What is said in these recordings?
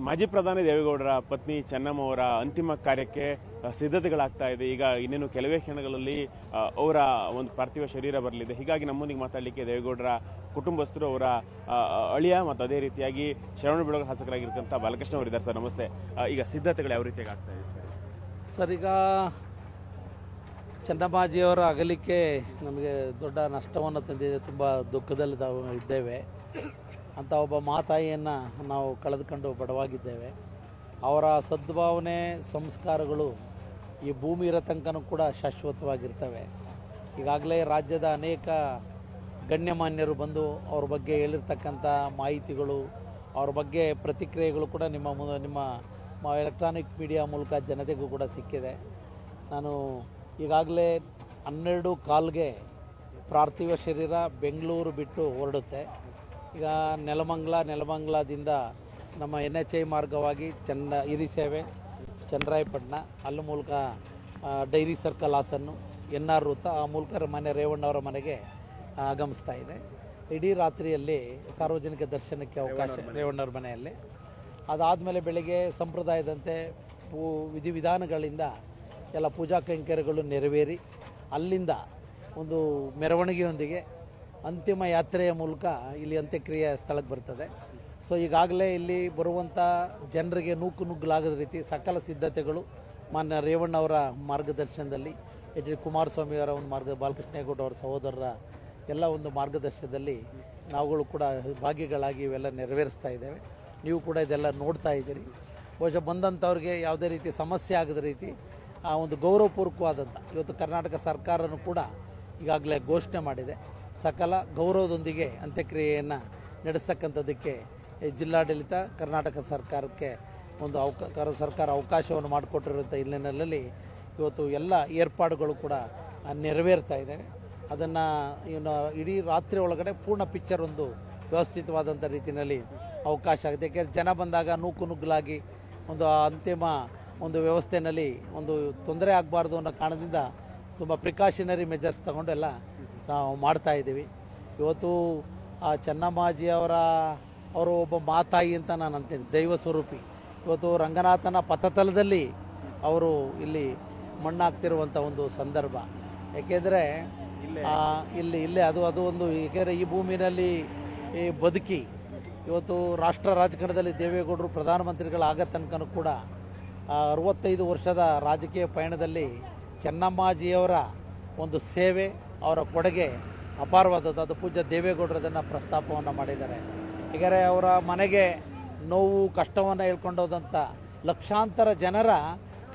ಮಾಜಿ ಪ್ರಧಾನಿ ದೇವೇಗೌಡರ ಪತ್ನಿ ಚೆನ್ನಮ್ಮ ಅವರ ಅಂತಿಮ ಕಾರ್ಯಕ್ಕೆ ಸಿದ್ಧತೆಗಳಾಗ್ತಾ ಇದೆ. ಈಗ ಇನ್ನೇನು ಕೆಲವೇ ಕ್ಷಣಗಳಲ್ಲಿ ಅವರ ಒಂದು ಪಾರ್ಥಿವ ಶರೀರ ಬರಲಿದೆ. ಹೀಗಾಗಿ ನಮ್ಮೊಂದಿಗೆ ಮಾತಾಡಲಿಕ್ಕೆ ದೇವೇಗೌಡರ ಕುಟುಂಬಸ್ಥರು, ಅವರ ಅಳಿಯ ಮತ್ತು ಅದೇ ರೀತಿಯಾಗಿ ಶ್ರವಣಬೆಳಗೊಳ ಶಾಸಕರಾಗಿರ್ತಕ್ಕಂಥ ಬಾಲಕೃಷ್ಣ ಅವರಿದ್ದಾರೆ. ಸರ್ ನಮಸ್ತೆ. ಈಗ ಸಿದ್ಧತೆಗಳು ಯಾವ ರೀತಿಯಾಗಿ ಆಗ್ತಾ ಇದೆ ಸರ್? ಈಗ ಚೆನ್ನಮ್ಮಾಜಿಯವರ ಅಗಲಿಕೆ ನಮಗೆ ದೊಡ್ಡ ನಷ್ಟವನ್ನು ತಂದಿದೆ. ತುಂಬ ದುಃಖದಲ್ಲಿ ನಾವು ಇದ್ದೇವೆ. ಅಂತ ಒಬ್ಬ ಮಾತಾಯಿಯನ್ನು ನಾವು ಕಳೆದುಕೊಂಡು ಬಡವಾಗಿದ್ದೇವೆ. ಅವರ ಸದ್ಭಾವನೆ, ಸಂಸ್ಕಾರಗಳು ಈ ಭೂಮಿ ಇರೋ ತನಕನೂ ಕೂಡ ಶಾಶ್ವತವಾಗಿರ್ತವೆ. ಈಗಾಗಲೇ ರಾಜ್ಯದ ಅನೇಕ ಗಣ್ಯಮಾನ್ಯರು ಬಂದು ಅವ್ರ ಬಗ್ಗೆ ಹೇಳಿರ್ತಕ್ಕಂಥ ಮಾಹಿತಿಗಳು, ಅವ್ರ ಬಗ್ಗೆ ಪ್ರತಿಕ್ರಿಯೆಗಳು ಕೂಡ ನಿಮ್ಮ ಎಲೆಕ್ಟ್ರಾನಿಕ್ ಮೀಡಿಯಾ ಮೂಲಕ ಜನತೆಗೂ ಕೂಡ ಸಿಕ್ಕಿದೆ. ನಾನು ಈಗಾಗಲೇ 12:15ಗೆ ಪಾರ್ಥಿವ ಶರೀರ ಬೆಂಗಳೂರು ಬಿಟ್ಟು ಹೊರಡುತ್ತೆ. ಈಗ ನೆಲಮಂಗಲದಿಂದ ನಮ್ಮ NHI ಮಾರ್ಗವಾಗಿ ಹಿರಿಸೇವೆ, ಚನ್ನರಾಯಪಟ್ಟಣ, ಅಲ್ಲಿ ಮೂಲಕ ಡೈರಿ ಸರ್ಕಲ್, ಹಾಸನ್ನು, NR ವೃತ್ತ, ಆ ಮೂಲಕ ರೇವಣ್ಣವರ ಮನೆಗೆ ಆಗಮಿಸ್ತಾ ಇದೆ. ಇಡೀ ರಾತ್ರಿಯಲ್ಲಿ ಸಾರ್ವಜನಿಕ ದರ್ಶನಕ್ಕೆ ಅವಕಾಶ ರೇವಣ್ಣವ್ರ ಮನೆಯಲ್ಲಿ. ಅದಾದಮೇಲೆ ಬೆಳಗ್ಗೆ ಸಂಪ್ರದಾಯದಂತೆ ವಿಧಿವಿಧಾನಗಳಿಂದ ಎಲ್ಲ ಪೂಜಾ ಕೈಂಕರ್ಯಗಳು ನೆರವೇರಿ ಅಲ್ಲಿಂದ ಒಂದು ಮೆರವಣಿಗೆಯೊಂದಿಗೆ ಅಂತಿಮ ಯಾತ್ರೆಯ ಮೂಲಕ ಇಲ್ಲಿ ಅಂತ್ಯಕ್ರಿಯೆ ಸ್ಥಳಕ್ಕೆ ಬರ್ತದೆ. ಸೊ ಈಗಾಗಲೇ ಇಲ್ಲಿ ಬರುವಂಥ ಜನರಿಗೆ ನುಗ್ಗಲಾಗದ ರೀತಿ ಸಕಲ ಸಿದ್ಧತೆಗಳು ಮಾನ್ಯ ರೇವಣ್ಣವರ ಮಾರ್ಗದರ್ಶನದಲ್ಲಿ, H ಡಿ ಕುಮಾರಸ್ವಾಮಿ ಅವರ ಒಂದು ಬಾಲಕೃಷ್ಣೇಗೌಡ ಅವರ ಸಹೋದರರ ಎಲ್ಲ ಒಂದು ಮಾರ್ಗದರ್ಶನದಲ್ಲಿ ನಾವುಗಳು ಕೂಡ ಭಾಗಿಗಳಾಗಿ ಇವೆಲ್ಲ ನೆರವೇರಿಸ್ತಾ ಇದ್ದೇವೆ. ನೀವು ಕೂಡ ಇದೆಲ್ಲ ನೋಡ್ತಾ ಇದ್ದೀರಿ. ಬಹುಶಃ ಬಂದಂಥವ್ರಿಗೆ ಯಾವುದೇ ರೀತಿ ಸಮಸ್ಯೆ ಆಗದ ರೀತಿ ಆ ಒಂದು ಗೌರವಪೂರ್ವಕವಾದಂಥ, ಇವತ್ತು ಕರ್ನಾಟಕ ಸರ್ಕಾರನೂ ಕೂಡ ಈಗಾಗಲೇ ಘೋಷಣೆ ಮಾಡಿದೆ, ಸಕಲ ಗೌರವದೊಂದಿಗೆ ಅಂತ್ಯಕ್ರಿಯೆಯನ್ನು ನಡೆಸ್ತಕ್ಕಂಥದ್ದಕ್ಕೆ ಜಿಲ್ಲಾಡಳಿತ, ಕರ್ನಾಟಕ ಸರ್ಕಾರಕ್ಕೆ ಒಂದು ಸರ್ಕಾರ ಅವಕಾಶವನ್ನು ಮಾಡಿಕೊಟ್ಟಿರುವಂಥ ಹಿನ್ನೆಲೆಯಲ್ಲಿ ಇವತ್ತು ಎಲ್ಲ ಏರ್ಪಾಡುಗಳು ಕೂಡ ನೆರವೇರ್ತಾ ಇದ್ದಾವೆ. ಅದನ್ನು ಇಡೀ ರಾತ್ರಿ ಒಳಗಡೆ ಪೂರ್ಣ ಪಿಕ್ಚರ್ ಒಂದು ವ್ಯವಸ್ಥಿತವಾದಂಥ ರೀತಿಯಲ್ಲಿ ಅವಕಾಶ ಆಗುತ್ತೆ. ಯಾಕೆಂದರೆ ಜನ ಬಂದಾಗ ನುಗ್ಗಲಾಗಿ ಒಂದು ಅಂತಿಮ ಒಂದು ವ್ಯವಸ್ಥೆಯಲ್ಲಿ ಒಂದು ತೊಂದರೆ ಆಗಬಾರ್ದು ಅನ್ನೋ ಕಾರಣದಿಂದ ತುಂಬ ಪ್ರಿಕಾಷನರಿ ಮೆಜರ್ಸ್ ತಗೊಂಡೆಲ್ಲ ನಾವು ಮಾಡ್ತಾ ಇದ್ದೀವಿ. ಇವತ್ತು ಆ ಚೆನ್ನಮ್ಮಾಜಿ ಅವರು ಒಬ್ಬ ಮಾತಾಯಿ ಅಂತ ನಾನು ಅಂತೀನಿ, ದೈವ ಸ್ವರೂಪಿ. ಇವತ್ತು ರಂಗನಾಥನ ಪಥತಲದಲ್ಲಿ ಅವರು ಇಲ್ಲಿ ಮಣ್ಣಾಗ್ತಿರುವಂಥ ಒಂದು ಸಂದರ್ಭ. ಏಕೆಂದರೆ ಇಲ್ಲೇ ಅದು ಒಂದು, ಏಕೆಂದರೆ ಈ ಭೂಮಿನಲ್ಲಿ ಬದುಕಿ ಇವತ್ತು ರಾಷ್ಟ್ರ ರಾಜಕಾರಣದಲ್ಲಿ ದೇವೇಗೌಡರು ಪ್ರಧಾನಮಂತ್ರಿಗಳಾಗ ತನಕನೂ ಕೂಡ 65 ವರ್ಷದ ರಾಜಕೀಯ ಪಯಣದಲ್ಲಿ ಚೆನ್ನಮ್ಮಾಜಿಯವರ ಒಂದು ಸೇವೆ, ಅವರ ಕೊಡುಗೆ ಅಪಾರವಾದದ್ದು. ಅದು ಪೂಜ್ಯ ದೇವೇಗೌಡರು ಅದನ್ನು ಪ್ರಸ್ತಾಪವನ್ನು ಮಾಡಿದ್ದಾರೆ. ಹೀಗಾರೆ ಅವರ ಮನೆಗೆ ನೋವು, ಕಷ್ಟವನ್ನು ಹೇಳ್ಕೊಂಡೋದಂಥ ಲಕ್ಷಾಂತರ ಜನರ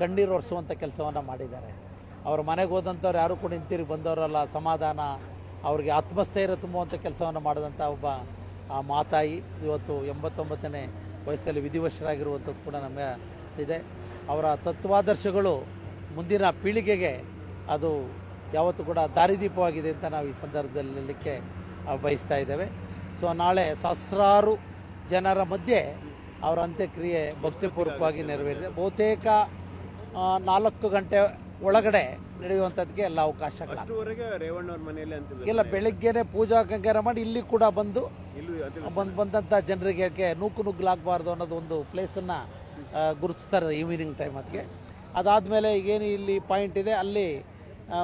ಕಣ್ಣೀರು ಒರೆಸುವಂಥ ಕೆಲಸವನ್ನು ಮಾಡಿದ್ದಾರೆ. ಅವ್ರ ಮನೆಗೆ ಹೋದಂಥವ್ರು ಯಾರು ಕೂಡ ಹಿಂತಿರುಗಿ ಬಂದವರಲ್ಲ, ಸಮಾಧಾನ, ಅವ್ರಿಗೆ ಆತ್ಮಸ್ಥೈರ್ಯ ತುಂಬುವಂಥ ಕೆಲಸವನ್ನು ಮಾಡಿದಂಥ ಒಬ್ಬ ಮಾತಾಯಿ ಇವತ್ತು 89ನೇ ವಯಸ್ಸಲ್ಲಿ ವಿಧಿವಶರಾಗಿರುವಂಥದ್ದು ಕೂಡ ನಮಗೆ ಇದೆ. ಅವರ ತತ್ವಾದರ್ಶಗಳು ಮುಂದಿನ ಪೀಳಿಗೆಗೆ ಅದು ಯಾವತ್ತೂ ಕೂಡ ದಾರಿದೀಪವಾಗಿದೆ ಅಂತ ನಾವು ಈ ಸಂದರ್ಭದಲ್ಲಿ ಹೇಳಲಿಕ್ಕೆ ಬಯಸ್ತಾ ಇದ್ದೇವೆ. ಸೊ ನಾಳೆ ಸಹಸ್ರಾರು ಜನರ ಮಧ್ಯೆ ಅವರ ಅಂತ್ಯಕ್ರಿಯೆ ಭಕ್ತಿಪೂರ್ವಕವಾಗಿ ನೆರವೇರಿದೆ. ಬಹುತೇಕ 4 ಗಂಟೆ ಒಳಗಡೆ ನಡೆಯುವಂಥದ್ದಕ್ಕೆ ಎಲ್ಲ ಅವಕಾಶಗಳು ಇಲ್ಲ. ಬೆಳಗ್ಗೆನೆ ಪೂಜಾ ಕೈಂಕರ್ಯ ಮಾಡಿ ಇಲ್ಲಿ ಕೂಡ ಬಂದಂಥ ಜನರಿಗೆ ನುಗ್ಗಲಾಗಬಾರ್ದು ಅನ್ನೋದು ಒಂದು ಪ್ಲೇಸನ್ನು ಗುರುತಿಸ್ತಾರೆ ಈವ್ನಿಂಗ್ ಟೈಮ್ ಅದಕ್ಕೆ. ಅದಾದಮೇಲೆ ಈಗೇನು ಇಲ್ಲಿ ಪಾಯಿಂಟ್ ಇದೆ, ಅಲ್ಲಿ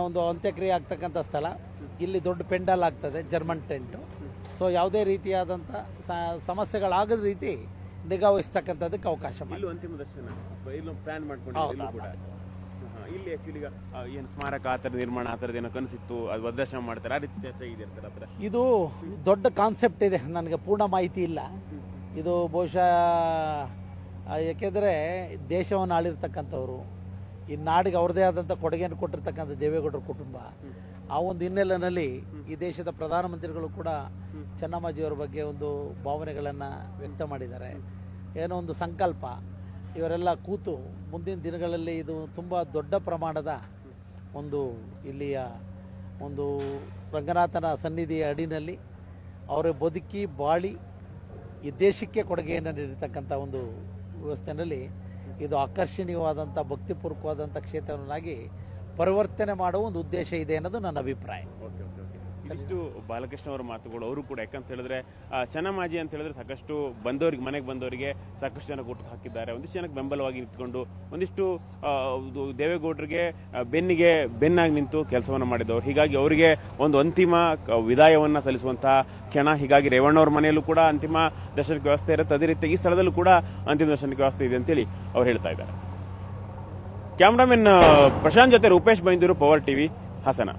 ಒಂದು ಅಂತ್ಯಕ್ರಿಯೆ ಆಗ್ತಕ್ಕಂಥ ಸ್ಥಳ, ಇಲ್ಲಿ ದೊಡ್ಡ ಪೆಂಡಲ್ ಆಗ್ತದೆ, ಜರ್ಮನ್ ಟೆಂಟು. ಸೊ ಯಾವುದೇ ರೀತಿಯಾದಂಥ ಸಮಸ್ಯೆಗಳಾಗದ ರೀತಿ ನಿಗಾ ವಹಿಸ್ತಕ್ಕಂಥದ್ದಕ್ಕೆ ಅವಕಾಶ ಮಾಡಿ ಇಲ್ಲಿ ಆಕ್ಚುಲಿ ಏನು ಸ್ಮಾರಕ ಆ ಥರ ನಿರ್ಮಾಣ ಆ ಥರದ್ದು ಏನೋ ಕನಸಿತ್ತು, ಅದು ಪ್ರದರ್ಶನ ಮಾಡ್ತಾರೆ, ಆ ರೀತಿ ಚರ್ಚೆ ಇದೆ ಆ ಥರ. ಇದು ದೊಡ್ಡ ಕಾನ್ಸೆಪ್ಟ್ ಇದೆ, ನನಗೆ ಪೂರ್ಣ ಮಾಹಿತಿ ಇಲ್ಲ. ಇದು ಬಹುಶಃ ಏಕೆಂದರೆ ದೇಶವನ್ನು ಆಳಿರ್ತಕ್ಕಂಥವ್ರು, ಈ ನಾಡಿಗೆ ಅವ್ರದ್ದೇ ಆದಂಥ ಕೊಡುಗೆಯನ್ನು ಕೊಟ್ಟಿರ್ತಕ್ಕಂಥ ದೇವೇಗೌಡರ ಕುಟುಂಬ, ಆ ಒಂದು ಹಿನ್ನೆಲೆಯಲ್ಲಿ ಈ ದೇಶದ ಪ್ರಧಾನಮಂತ್ರಿಗಳು ಕೂಡ ಚೆನ್ನಮ್ಮಾಜಿಯವರ ಬಗ್ಗೆ ಒಂದು ಭಾವನೆಗಳನ್ನು ವ್ಯಕ್ತ ಮಾಡಿದ್ದಾರೆ. ಏನೋ ಒಂದು ಸಂಕಲ್ಪ, ಇವರೆಲ್ಲ ಕೂತು ಮುಂದಿನ ದಿನಗಳಲ್ಲಿ ಇದು ತುಂಬ ದೊಡ್ಡ ಪ್ರಮಾಣದ ಒಂದು ಇಲ್ಲಿಯ ಒಂದು ರಂಗನಾಥನ ಸನ್ನಿಧಿಯ ಅಡಿನಲ್ಲಿ ಅವರೇ ಬದುಕಿ ಬಾಳಿ ಈ ದೇಶಕ್ಕೆ ಕೊಡುಗೆಯನ್ನು ನೀಡಿರ್ತಕ್ಕಂಥ ಒಂದು ವ್ಯವಸ್ಥೆಯಲ್ಲಿ ಇದು ಆಕರ್ಷಣೀಯವಾದಂಥ ಭಕ್ತಿಪೂರ್ವಕವಾದಂಥ ಕ್ಷೇತ್ರವನ್ನಾಗಿ ಪರಿವರ್ತನೆ ಮಾಡುವ ಒಂದು ಉದ್ದೇಶ ಇದೆ ಅನ್ನೋದು ನನ್ನ ಅಭಿಪ್ರಾಯ. ಇಷ್ಟು ಬಾಲಕೃಷ್ಣ ಅವರ ಮಾತುಗಳು ಅವರು ಕೂಡ ಯಾಕಂತ ಹೇಳಿದ್ರೆ ಚೆನ್ನಮಾಜಿ ಅಂತ ಹೇಳಿದ್ರೆ ಸಾಕಷ್ಟು ಬಂದವರಿಗೆ ಮನೆಗೆ ಬಂದವರಿಗೆ ಸಾಕಷ್ಟು ಜನ ಊಟಕ್ಕೆ ಹಾಕಿದ್ದಾರೆ, ಒಂದಿಷ್ಟು ಜನಕ್ಕೆ ಬೆಂಬಲವಾಗಿ ನಿಂತ್ಕೊಂಡು ಒಂದಿಷ್ಟು ದೇವೇಗೌಡರಿಗೆ ಬೆನ್ನಾಗಿ ನಿಂತು ಕೆಲಸವನ್ನು ಮಾಡಿದವರು. ಹೀಗಾಗಿ ಅವರಿಗೆ ಒಂದು ಅಂತಿಮ ವಿದಾಯವನ್ನ ಸಲ್ಲಿಸುವಂತಹ ಕ್ಷಣ. ಹೀಗಾಗಿ ರೇವಣ್ಣವ್ರ ಮನೆಯಲ್ಲೂ ಕೂಡ ಅಂತಿಮ ದರ್ಶನಕ್ಕೆ ವ್ಯವಸ್ಥೆ ಇರುತ್ತೆ, ಅದೇ ರೀತಿ ಈ ಸ್ಥಳದಲ್ಲೂ ಕೂಡ ಅಂತಿಮ ದರ್ಶನಕ್ಕೆ ವ್ಯವಸ್ಥೆ ಇದೆ ಅಂತೇಳಿ ಅವ್ರು ಹೇಳ್ತಾ ಇದ್ದಾರೆ. ಕ್ಯಾಮ್ರಾಮನ್ ಪ್ರಶಾಂತ್ ಜೊತೆ ರೂಪೇಶ್ ಬೈಂದೂರು, ಪವರ್ ಟಿವಿ, ಹಾಸನ.